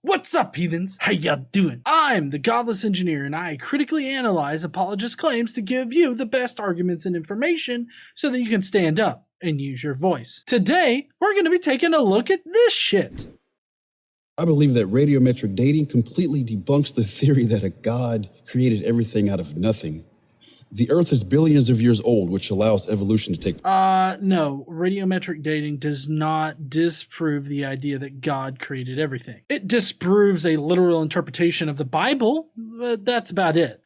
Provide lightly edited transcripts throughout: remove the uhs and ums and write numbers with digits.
What's up, heathens? How ya doing? I'm the Godless engineer, and I critically analyze apologist claims to give you the best arguments and information so that you can stand up and use your voice. Today, we're going to be taking a look at this shit. I believe that radiometric dating completely debunks the theory that a god created everything out of nothing. The Earth is billions of years old, which allows evolution to take place. No. Radiometric dating does not disprove the idea that God created everything. It disproves a literal interpretation of the Bible, but that's about it.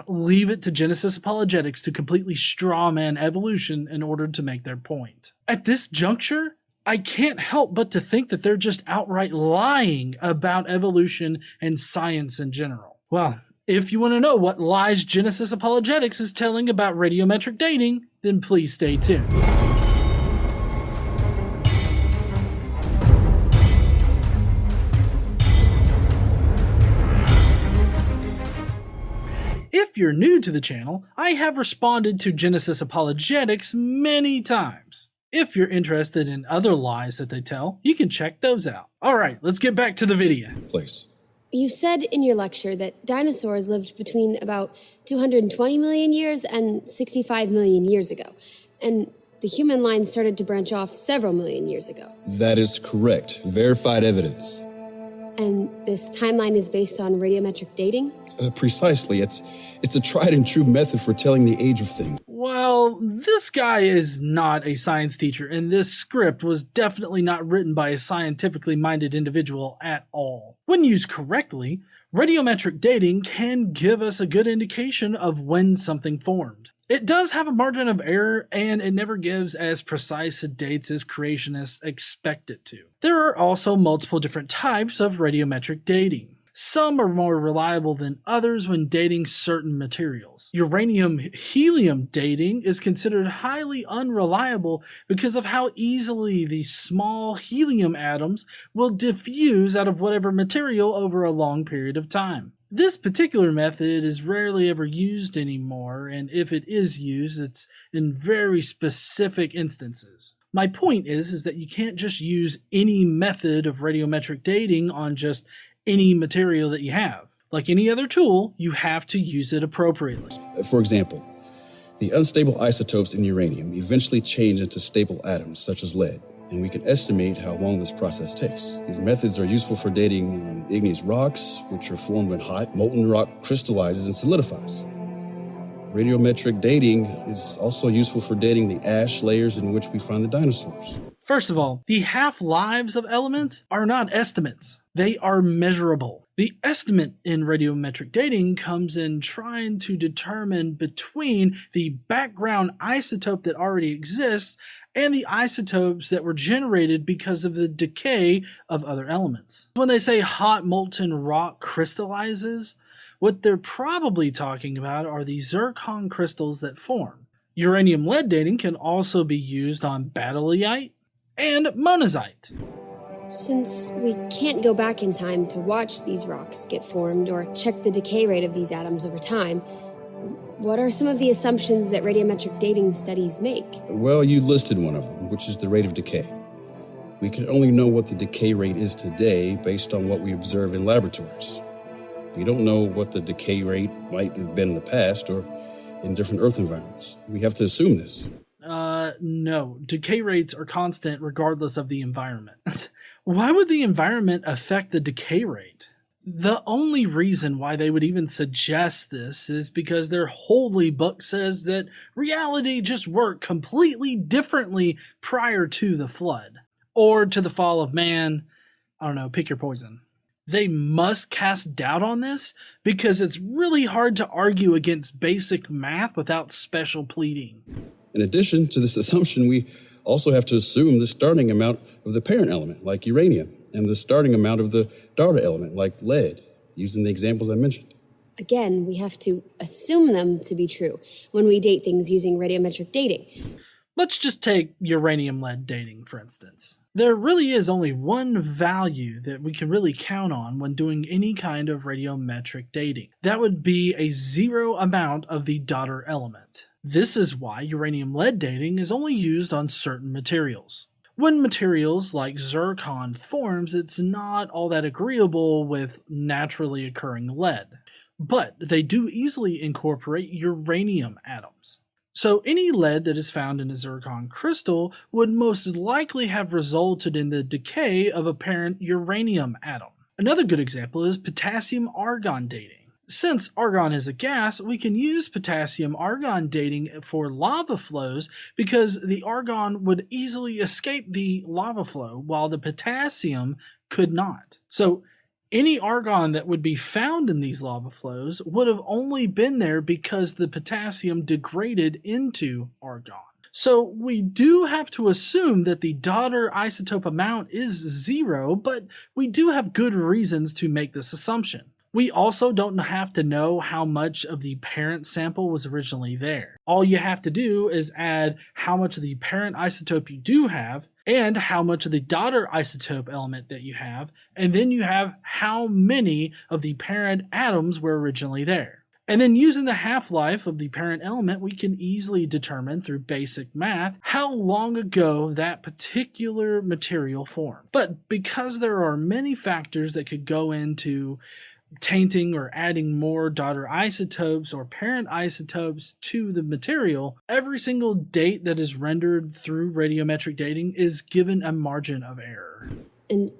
Leave it to Genesis Apologetics to completely strawman evolution in order to make their point. At this juncture, I can't help but to think that they're just outright lying about evolution and science in general. Well, if you want to know what lies Genesis Apologetics is telling about radiometric dating, then please stay tuned. If you're new to the channel, I have responded to Genesis Apologetics many times. If you're interested in other lies that they tell, you can check those out. Alright, let's get back to the video. You said in your lecture that dinosaurs lived between about 220 million years and 65 million years ago, and the human line started to branch off several million years ago. That is correct. Verified evidence. And this timeline is based on radiometric dating? Precisely. It's a tried and true method for telling the age of things. Well, this guy is not a science teacher, and this script was definitely not written by a scientifically minded individual at all. When used correctly, radiometric dating can give us a good indication of when something formed. It does have a margin of error, and it never gives as precise dates as creationists expect it to. There are also multiple different types of radiometric dating. Some are more reliable than others when dating certain materials. Uranium-helium dating is considered highly unreliable because of how easily the small helium atoms will diffuse out of whatever material over a long period of time. This particular method is rarely ever used anymore, and if it is used, it's in very specific instances. My point is that you can't just use any method of radiometric dating on just any material that you have. Like any other tool, you have to use it appropriately. For example, the unstable isotopes in uranium eventually change into stable atoms, such as lead, and we can estimate how long this process takes. These methods are useful for dating igneous rocks, which are formed when hot, molten rock crystallizes and solidifies. Radiometric dating is also useful for dating the ash layers in which we find the dinosaurs. First of all, the half-lives of elements are not estimates. They are measurable. The estimate in radiometric dating comes in trying to determine between the background isotope that already exists and the isotopes that were generated because of the decay of other elements. When they say hot molten rock crystallizes, what they're probably talking about are the zircon crystals that form. Uranium-lead dating can also be used on baddelite and monazite. Since we can't go back in time to watch these rocks get formed or check the decay rate of these atoms over time, what are some of the assumptions that radiometric dating studies make? Well, you listed one of them, which is the rate of decay. We can only know what the decay rate is today based on what we observe in laboratories. We don't know what the decay rate might have been in the past or in different Earth environments. We have to assume this. No. Decay rates are constant regardless of the environment. Why would the environment affect the decay rate? The only reason why they would even suggest this is because their holy book says that reality just worked completely differently prior to the flood. Or to the fall of man. I don't know, pick your poison. They must cast doubt on this because it's really hard to argue against basic math without special pleading. In addition to this assumption, we also have to assume the starting amount of the parent element, like uranium, and the starting amount of the daughter element, like lead, using the examples I mentioned. Again, we have to assume them to be true when we date things using radiometric dating. Let's just take uranium-lead dating, for instance. There really is only one value that we can really count on when doing any kind of radiometric dating. That would be a zero amount of the daughter element. This is why uranium-lead dating is only used on certain materials. When materials like zircon forms, it's not all that agreeable with naturally occurring lead, but they do easily incorporate uranium atoms. So any lead that is found in a zircon crystal would most likely have resulted in the decay of a parent uranium atom. Another good example is potassium-argon dating. Since argon is a gas, we can use potassium-argon dating for lava flows because the argon would easily escape the lava flow while the potassium could not. So any argon that would be found in these lava flows would have only been there because the potassium degraded into argon. So we do have to assume that the daughter isotope amount is 0, but we do have good reasons to make this assumption. We also don't have to know how much of the parent sample was originally there. All you have to do is add how much of the parent isotope you do have and how much of the daughter isotope element that you have, and then you have how many of the parent atoms were originally there. And then using the half-life of the parent element, we can easily determine through basic math how long ago that particular material formed. But because there are many factors that could go into tainting or adding more daughter isotopes or parent isotopes to the material, every single date that is rendered through radiometric dating is given a margin of error. And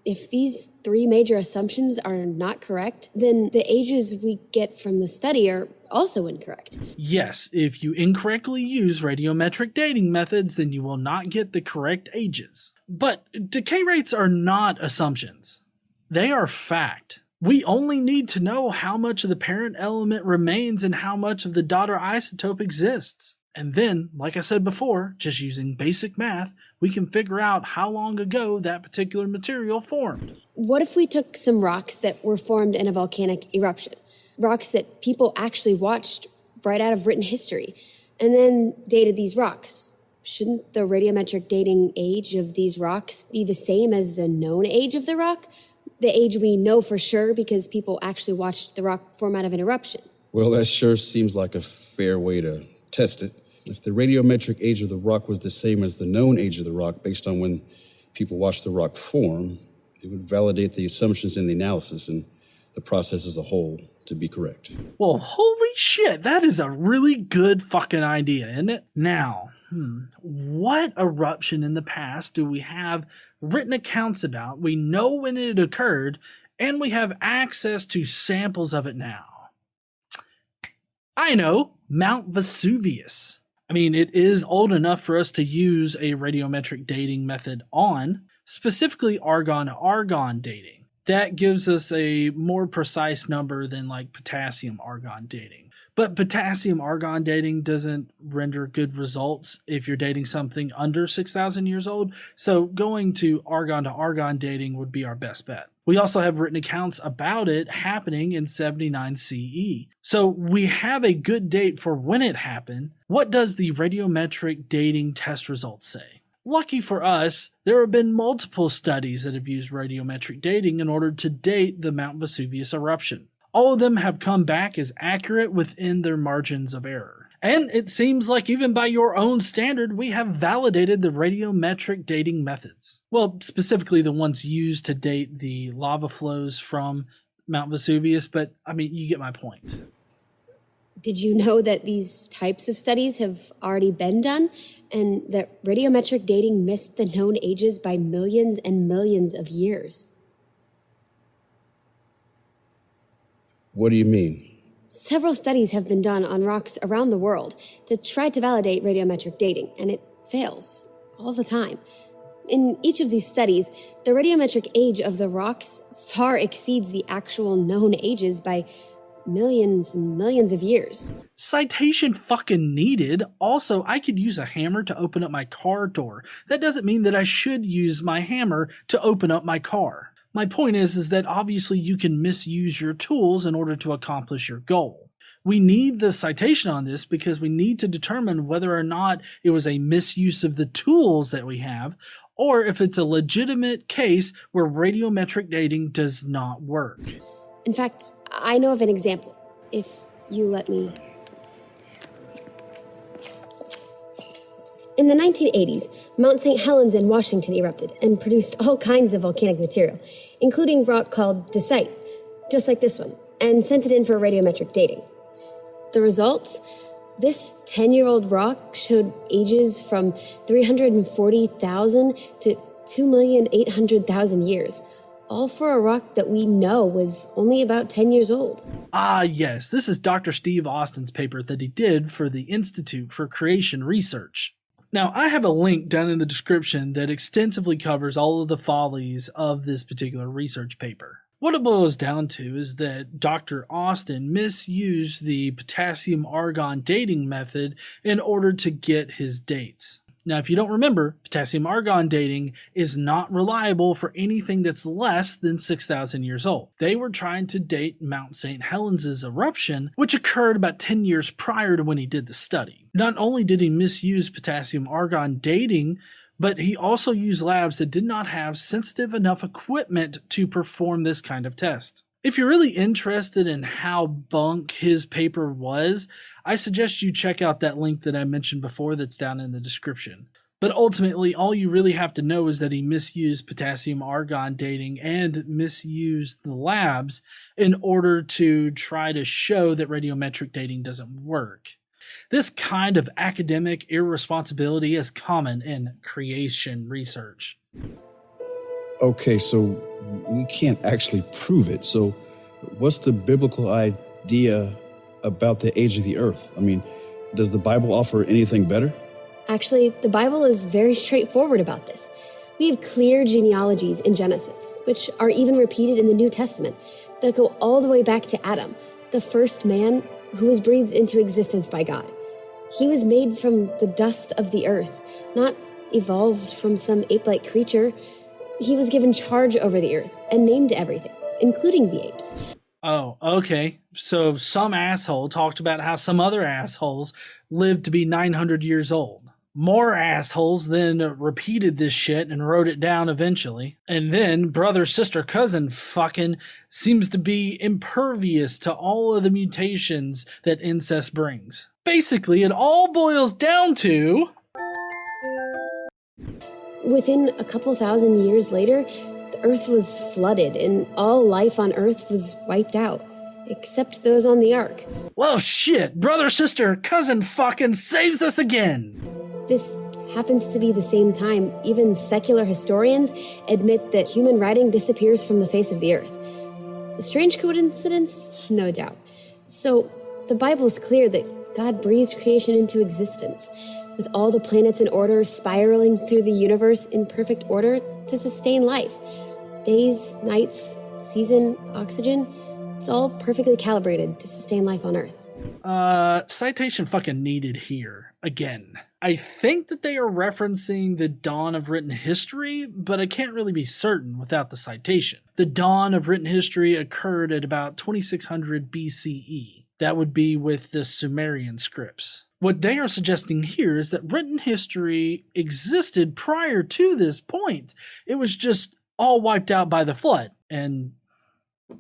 if these three major assumptions are not correct, then the ages we get from the study are also incorrect. Yes, if you incorrectly use radiometric dating methods, then you will not get the correct ages. But decay rates are not assumptions. They are fact. We only need to know how much of the parent element remains and how much of the daughter isotope exists. And then, like I said before, just using basic math, we can figure out how long ago that particular material formed. What if we took some rocks that were formed in a volcanic eruption? Rocks that people actually watched right out of written history, and then dated these rocks. Shouldn't the radiometric dating age of these rocks be the same as the known age of the rock? The age we know for sure because people actually watched the rock form out of an eruption. Well, that sure seems like a fair way to test it. If the radiometric age of the rock was the same as the known age of the rock based on when people watched the rock form, it would validate the assumptions in the analysis and the process as a whole to be correct. Well, holy shit, that is a really good fucking idea, isn't it? Now, what eruption in the past do we have written accounts about? We know when it occurred, and we have access to samples of it now. I know, Mount Vesuvius. I mean, it is old enough for us to use a radiometric dating method on, specifically argon-argon dating. That gives us a more precise number than like potassium-argon dating. But potassium-argon dating doesn't render good results if you're dating something under 6,000 years old, so going to argon dating would be our best bet. We also have written accounts about it happening in 79 CE. So we have a good date for when it happened. What does the radiometric dating test results say? Lucky for us, there have been multiple studies that have used radiometric dating in order to date the Mount Vesuvius eruption. All of them have come back as accurate within their margins of error. And it seems like even by your own standard, we have validated the radiometric dating methods. Well, specifically the ones used to date the lava flows from Mount Vesuvius, but I mean, you get my point. Did you know that these types of studies have already been done and that radiometric dating missed the known ages by millions and millions of years? What do you mean? Several studies have been done on rocks around the world to try to validate radiometric dating, and it fails all the time. In each of these studies, the radiometric age of the rocks far exceeds the actual known ages by millions and millions of years. Citation fucking needed. Also, I could use a hammer to open up my car door. That doesn't mean that I should use my hammer to open up my car. My point is that obviously you can misuse your tools in order to accomplish your goal. We need the citation on this because we need to determine whether or not it was a misuse of the tools that we have, or if it's a legitimate case where radiometric dating does not work. In fact, I know of an example, if you let me. In the 1980s, Mount St. Helens in Washington erupted and produced all kinds of volcanic material, including rock called dacite, just like this one, and sent it in for radiometric dating. The results? This 10-year-old rock showed ages from 340,000 to 2,800,000 years, all for a rock that we know was only about 10 years old. Ah, yes, this is Dr. Steve Austin's paper that he did for the Institute for Creation Research. Now, I have a link down in the description that extensively covers all of the follies of this particular research paper. What it boils down to is that Dr. Austin misused the potassium-argon dating method in order to get his dates. Now, if you don't remember, potassium-argon dating is not reliable for anything that's less than 6,000 years old. They were trying to date Mount St. Helens' eruption, which occurred about 10 years prior to when he did the study. Not only did he misuse potassium-argon dating, but he also used labs that did not have sensitive enough equipment to perform this kind of test. If you're really interested in how bunk his paper was, I suggest you check out that link that I mentioned before that's down in the description. But ultimately, all you really have to know is that he misused potassium-argon dating and misused the labs in order to try to show that radiometric dating doesn't work. This kind of academic irresponsibility is common in creation research. Okay, so we can't actually prove it. So what's the biblical idea about the age of the earth? I mean, does the Bible offer anything better? Actually, the Bible is very straightforward about this. We have clear genealogies in Genesis, which are even repeated in the New Testament, that go all the way back to Adam, the first man who was breathed into existence by God. He was made from the dust of the earth, not evolved from some ape-like creature. He was given charge over the earth and named everything, including the apes. Oh, okay. So some asshole talked about how some other assholes lived to be 900 years old. More assholes then repeated this shit and wrote it down eventually. And then brother, sister, cousin fucking seems to be impervious to all of the mutations that incest brings. Basically, it all boils down to... Within a couple thousand years later, the earth was flooded and all life on earth was wiped out, except those on the ark. Well, shit, brother, sister, cousin fucking saves us again. This happens to be the same time even secular historians admit that human writing disappears from the face of the earth. A strange coincidence? No doubt. So, the Bible is clear that God breathed creation into existence, with all the planets in order spiraling through the universe in perfect order to sustain life. Days, nights, season, oxygen, it's all perfectly calibrated to sustain life on Earth. Citation fucking needed here. Again. I think that they are referencing the dawn of written history, but I can't really be certain without the citation. The dawn of written history occurred at about 2600 BCE. That would be with the Sumerian scripts. What they are suggesting here is that written history existed prior to this point. It was just all wiped out by the flood, and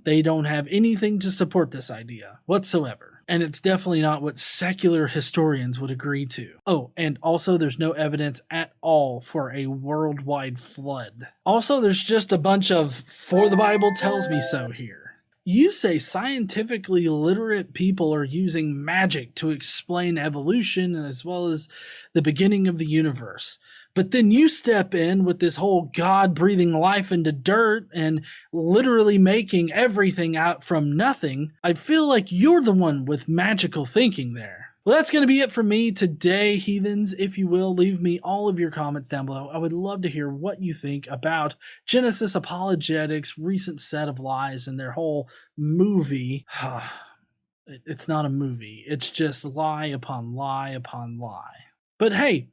they don't have anything to support this idea whatsoever. And it's definitely not what secular historians would agree to. Oh, and also there's no evidence at all for a worldwide flood. Also, there's just a bunch of "for the Bible tells me so" here. You say scientifically literate people are using magic to explain evolution as well as the beginning of the universe. But then you step in with this whole God breathing life into dirt and literally making everything out from nothing. I feel like you're the one with magical thinking there. Well, that's going to be it for me today, heathens. If you will, leave me all of your comments down below. I would love to hear what you think about Genesis Apologetics' recent set of lies and their whole movie. It's not a movie. It's just lie upon lie upon lie. But hey,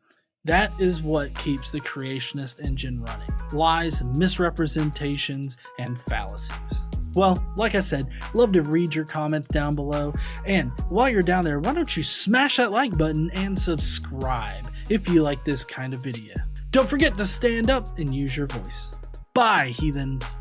that is what keeps the creationist engine running. Lies, misrepresentations, and fallacies. Well, like I said, love to read your comments down below. And while you're down there, why don't you smash that like button and subscribe if you like this kind of video. Don't forget to stand up and use your voice. Bye, heathens.